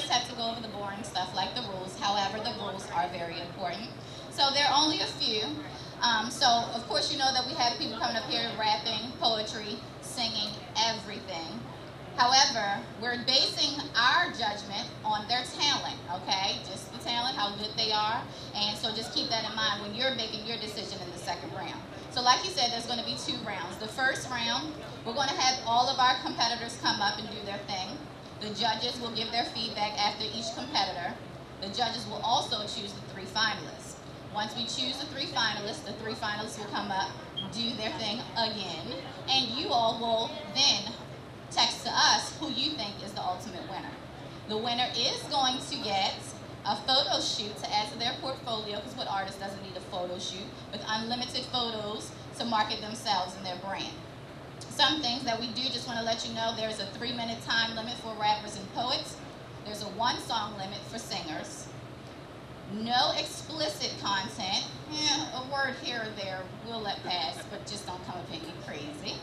course, have to go over the boring stuff like the rules. However, the rules are very important. So there are only a few. So, of course, you know that we have people coming up here rapping, poetry, singing, everything. However, we're basing our judgment on their talent, okay? Just the talent, how good they are. And so just keep that in mind when you're making your decision in the second round. So like you said, there's going to be 2 rounds. The first round, we're going to have all of our competitors come up and do their thing. The judges will give their feedback after each competitor. The judges will also choose the 3 finalists. Once we choose the 3 finalists, the 3 finalists will come up, do their thing again, and you all will then text to us who you think is the ultimate winner. The winner is going to get a photo shoot to add to their portfolio, because what artist doesn't need a photo shoot, with unlimited photos to market themselves and their brand. Some things that we do, just want to let you know, there's a 3-minute time limit for rappers and poets. There's a 1-song limit for singers. No explicit content. A word here or there we'll let pass, but just don't come up and get crazy.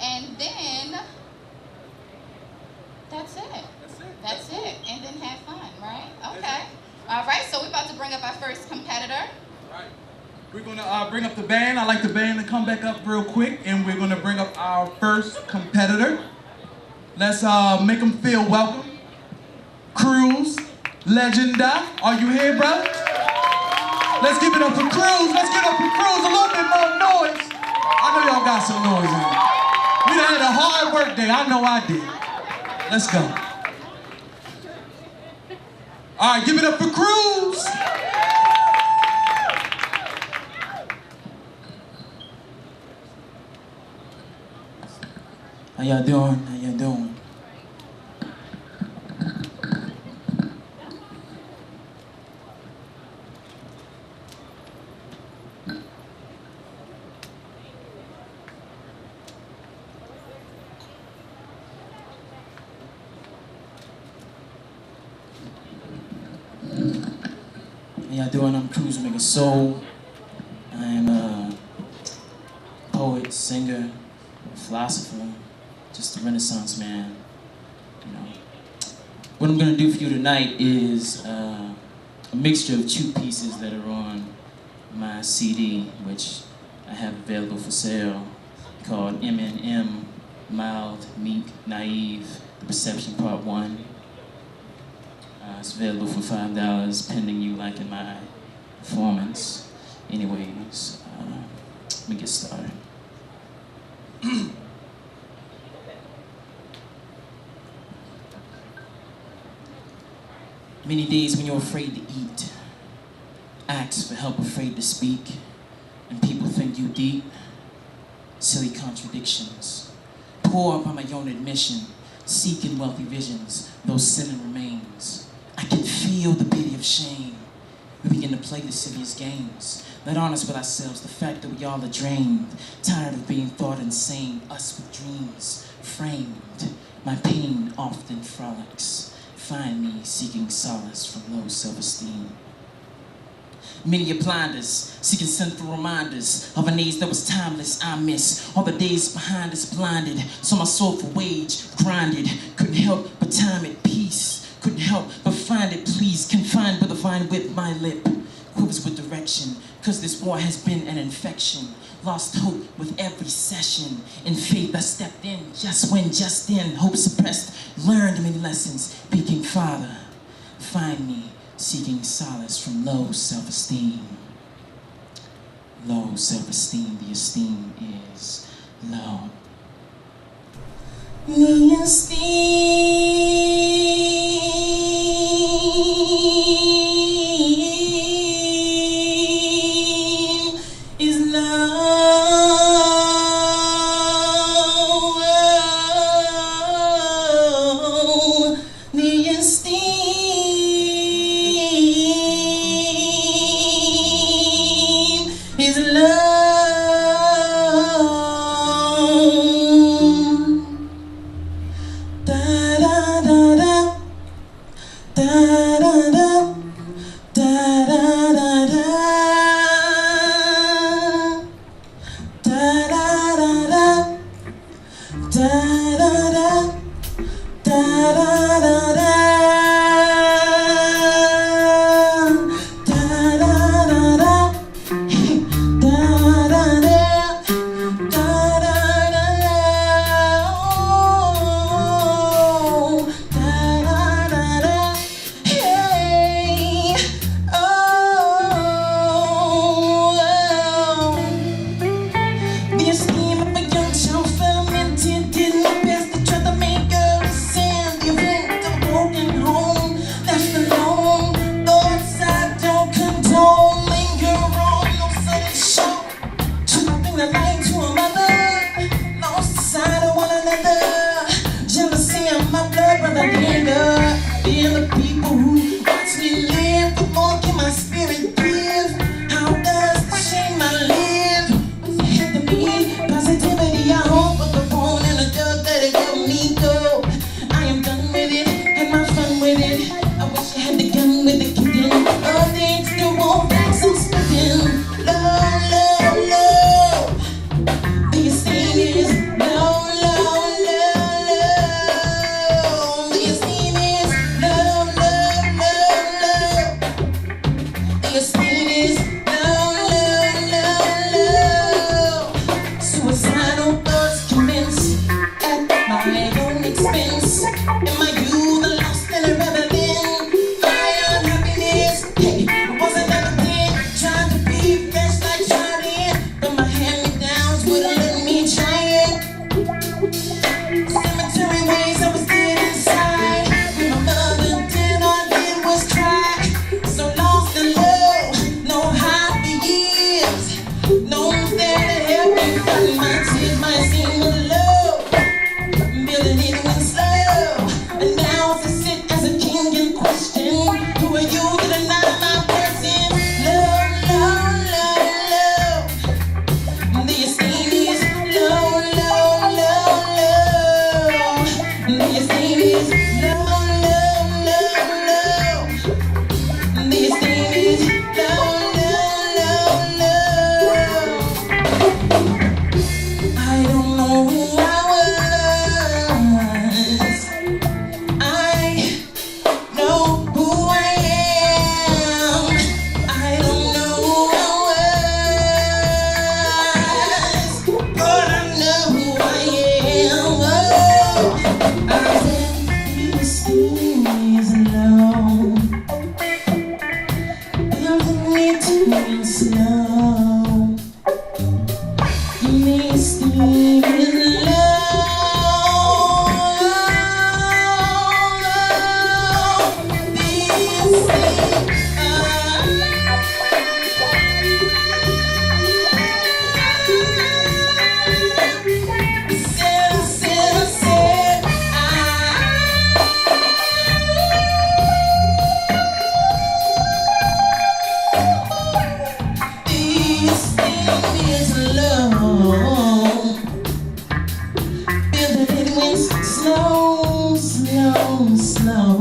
And then that's it. That's it. And then have fun, right? Okay. All right, so we're about to bring up our first competitor. All right. We're going to bring up the band. I'd like the band to come back up real quick, and we're going to bring up our first competitor. Let's make them feel welcome. Cruz, Legenda. Are you here, brother? Let's give it up for Cruz. Let's give it up for Cruz. A little bit more noise. I know y'all got some noise in it. We done had a hard work day. I know I did. Let's go. All right, give it up for Cruz. How y'all doing? How y'all doing? How y'all doing? I'm Cruz, OmegaSoul. I'm a poet, singer, philosopher, just a Renaissance man. You know, what I'm gonna do for you tonight is a mixture of 2 pieces that are on my CD, which I have available for sale, called M&M, Mild, Meek, Naive, The Perception Part 1. It's available for $5, pending you liking my performance. Anyways, let me get started. Many days when you're afraid to eat, ask for help, afraid to speak, and people think you deep. Silly contradictions. Poor by my own admission, seeking wealthy visions, though sinning remains. I can feel the pity of shame. We begin to play the silliest games. Not honest with ourselves, the fact that we all are drained, tired of being thought insane, us with dreams framed. My pain often frolics. Find me seeking solace from low self-esteem. Many are blinders, seeking sinful reminders of an age that was timeless. I miss all the days behind us blinded, so my soul for wage grinded. Couldn't help but time at peace. Couldn't help but find it, please. Confined by the vine with my lip. Quivers with direction, cause this war has been an infection. Lost hope with every session. In faith I stepped in just then. Hope suppressed, learned many lessons. Speaking Father, find me seeking solace from low self-esteem. Low self-esteem, the esteem is low. The esteem is low. The esteem is low. Slow, slow, slow.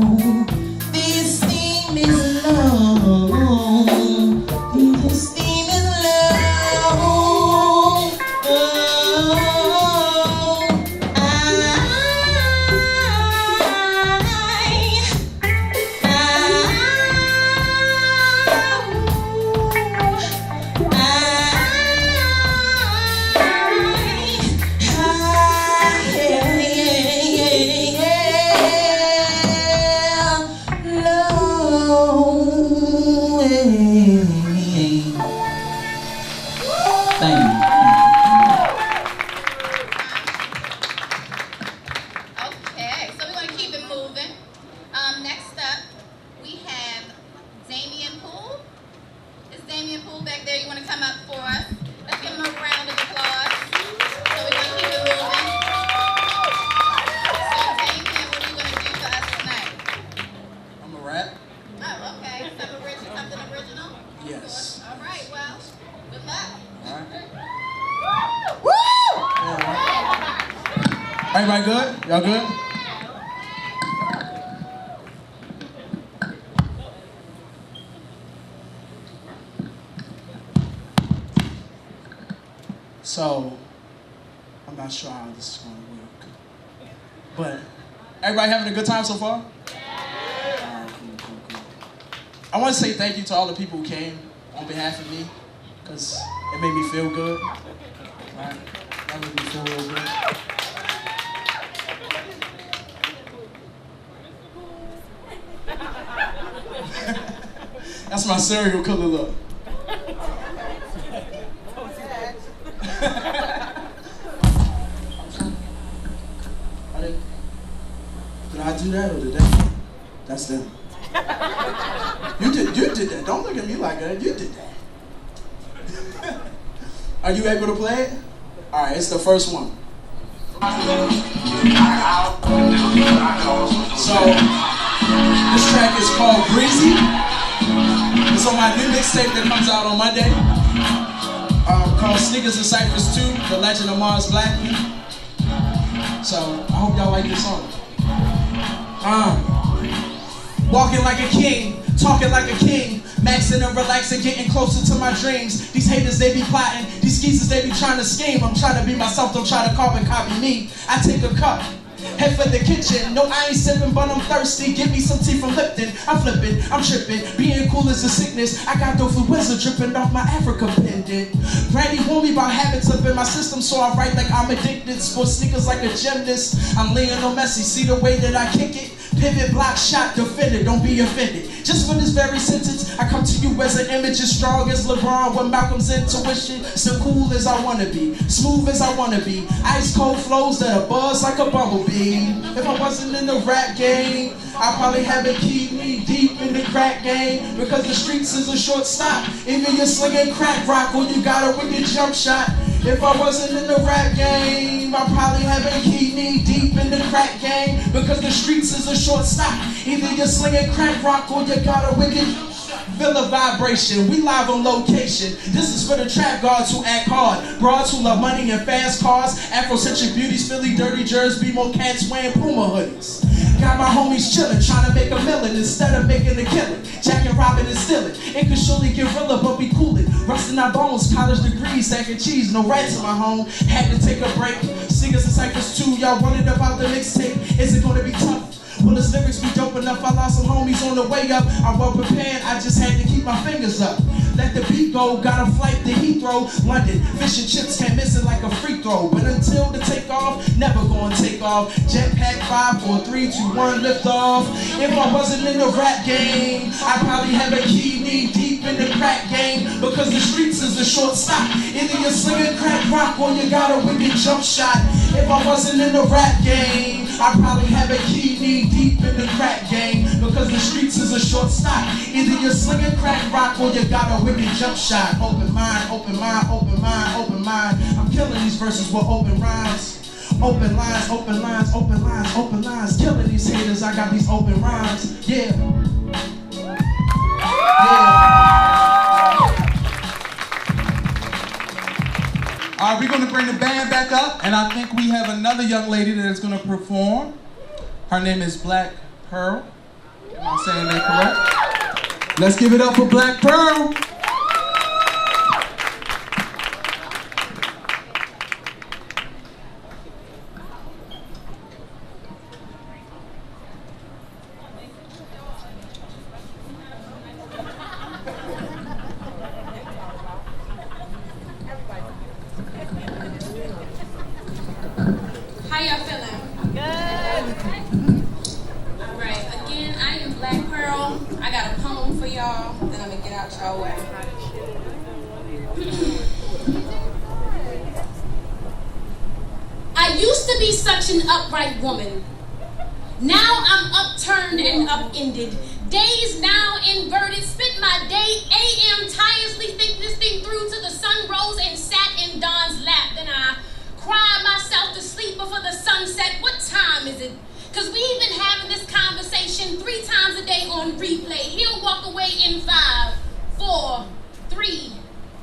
This theme is low. This theme is low. Oh, Everybody good? Y'all good? So, I'm not sure how this is going to work. But, everybody having a good time so far? Yeah. Cool. I want to say thank you to all the people who came on behalf of me, because it made me feel good. Right? That made me feel real good. That's my serial killer look. Did I do that or did that? That's them. You did that. Don't look at me like that. You did that. Are you able to play it? All right, it's the first one. So, this track is called Breezy. It's on my new mixtape that comes out on Monday. Called Sneakers and Cyphers 2, The Legend of Mars Blackman. So, I hope y'all like this song. Walking like a king, talking like a king, maxing and relaxing, getting closer to my dreams. These haters, they be plotting, these skeezers, they be trying to scheme. I'm trying to be myself, don't try to carbon copy me. I take a cup, head for the kitchen. No, I ain't sipping, but I'm thirsty. Give me some tea from Lipton. I'm flipping, I'm tripping. Being cool is a sickness. I got those wizard dripping off my Africa pendant. Granny warned me about habits up in my system, so I write like I'm addicted. Sport sneakers like a gymnast. I'm Lionel Messi. See the way that I kick it? Pivot, block, shot, defended. Don't be offended. Just for this very sentence, I come to you as an image as strong as LeBron with Malcolm's intuition. So cool as I wanna be, smooth as I wanna be. Ice cold flows that are buzz like a bumblebee. If I wasn't in the rap game, I probably haven't keep me deep in the crack game. Because the streets is a short stop. Even you're slinging crack rock when you got a wicked jump shot. If I wasn't in the rap game, I probably haven't keep me deep in the crack game. Because the streets is a short stop. Either you're slinging crack rock or you got a wicked feel a vibration. We live on location. This is for the trap guards who act hard. Broads who love money and fast cars. Afrocentric beauties, Philly dirty jerseys, be more cats wearing Puma hoodies. Got my homies chillin', trying to make a million instead of making a killing. Jacking, robbing, and stealing. It could surely get realer, but we coolin'. Rusting our bones, college degrees, stacking cheese. No rats in my home, had to take a break. Singers and Cyphers 2, y'all wondered about the mixtape. Is it gonna be tough? Will his lyrics be dope enough? I lost some homies on the way up. I'm well prepared, I just had to keep my fingers up. Let the beat go, got a flight to Heathrow, London. Fish and chips can't miss it like a free throw. But until the takeoff, never gonna take off. Jetpack 5, 4, 3, 2, 1, lift off. If I wasn't in the rap game, I probably have a key knee deep in the crack game. Because the streets is a short stop. Either you're slinging crack rock or you got a wicked jump shot. If I wasn't in the rap game, I probably have a key knee deep in the crack game. Because the streets is a short stop. Either you're slinging crack rock or you got a wicked jump shot. Open mind, open mind, open mind, open mind. I'm killing these verses with open rhymes. Open lines, open lines, open lines, open lines. Killing these haters, I got these open rhymes. Yeah. Yeah. All right, we're going to bring the band back up, and I think we have another young lady that is going to perform. Her name is Black Pearl. Am I saying that correct? Let's give it up for Black Pearl. How y'all feeling? Good. All right. Again, I am Black Pearl. I got a poem for y'all. Then I'm gonna get out y'all way. I used to be such an upright woman. Now I'm upturned and upended. Days now inverted. Spent my day AM tirelessly thinking this thing through till the sun rose and sat in Dawn's lap. Then I cried myself to sleep before the sunset. What time is it? Because we've been having this conversation 3 times a day on replay. He'll walk away in 5, 4, 3,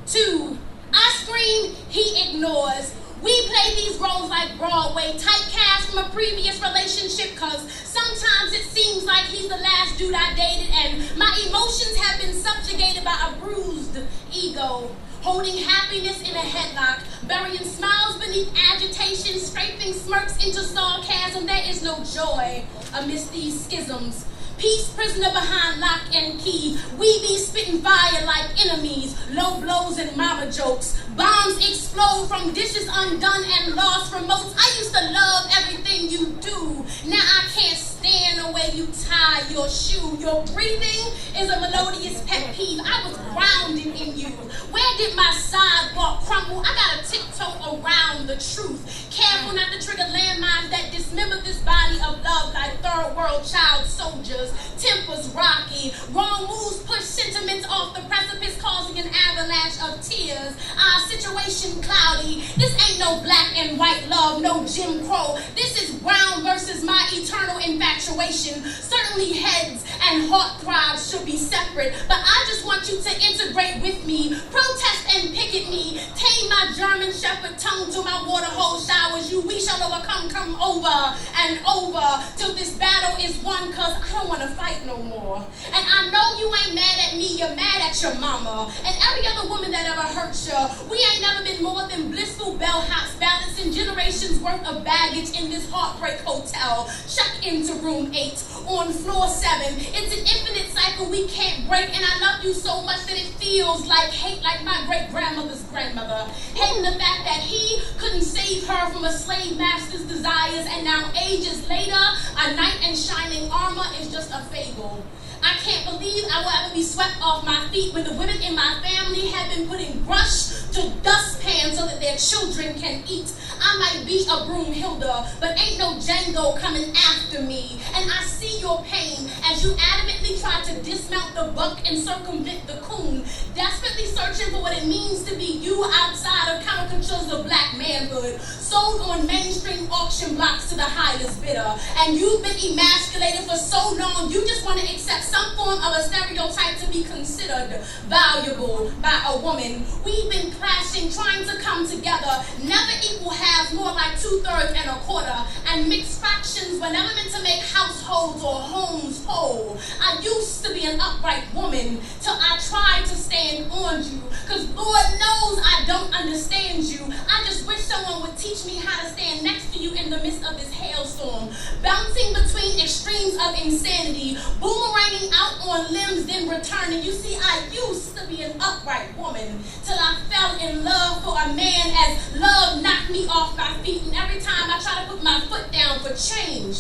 2. I scream, he ignores. We play these roles like Broadway, typecast from a previous relationship, cause sometimes it seems like he's the last dude I dated, and my emotions have been subjugated by a bruised ego. Holding happiness in a headlock, burying smiles beneath agitation, scraping smirks into sarcasm. There is no joy amidst these schisms. Peace prisoner behind lock and key. We be spitting fire like enemies. Low blows and mama jokes. Bombs explode from dishes undone and lost remotes. I used to love everything you do. Now I can't stand the way you tie your shoe. Your breathing is a melodious pet peeve. I was grounded in you. Where did my sidewalk crumble? I gotta tiptoe around the truth. Careful not to trigger landmines that dismember this body of love like third world child soldiers. Tempers rocky. Wrong moves push sentiments off the precipice, causing an avalanche of tears. Our situation cloudy. This ain't no black and white love, no Jim Crow. This is brown versus my eternal infatuation. Certainly heads and heart throbs should be separate, but I just want you to integrate with me. Protest and picket me. Tame my German shepherd tongue to my water hole showers you. We shall overcome, come over and over till this battle is won, cause I don't want to fight no more. And I know you ain't mad at me, you're mad at your mama and every other woman that ever hurt you. We ain't never been more than blissful bellhops, balancing generations worth of baggage in this heartbreak hotel. Check into room 8 on floor 7. It's an infinite cycle we can't break, and I love you so much that it feels like hate, like my great-grandmother's grandmother. Hating the fact that he couldn't save her from a slave master's desires, and now ages later, a knight in shining armor is just a fable. I can't believe I will ever be swept off my feet when the women in my family have been putting brush to dustpan so that their children can eat. I might be a Broomhilda, but ain't no Django coming after me. And I see your pain as you adamantly try to dismount the buck and circumvent the coon, desperately searching for what it means to be you outside of caricatures of black manhood, sold on mainstream auction blocks to the highest bidder. And you've been emasculated for so long, you just want to accept some form of a stereotype to be considered valuable by a woman. We've been clashing, trying to come together, never equal halves, more like 2/3 and 1/4, and mixed fractions were never meant to make households or homes whole. I used to be an upright woman till I tried to stand on you, cause Lord knows I don't understand you. I just wish someone would teach me how to stand next to you in the midst of this hailstorm, bouncing between extremes of insanity, boomeranging out on limbs, then returning. You see, I used to be an upright woman till I fell in love for a man as love knocked me off my feet. And every time I try to put my foot down for change,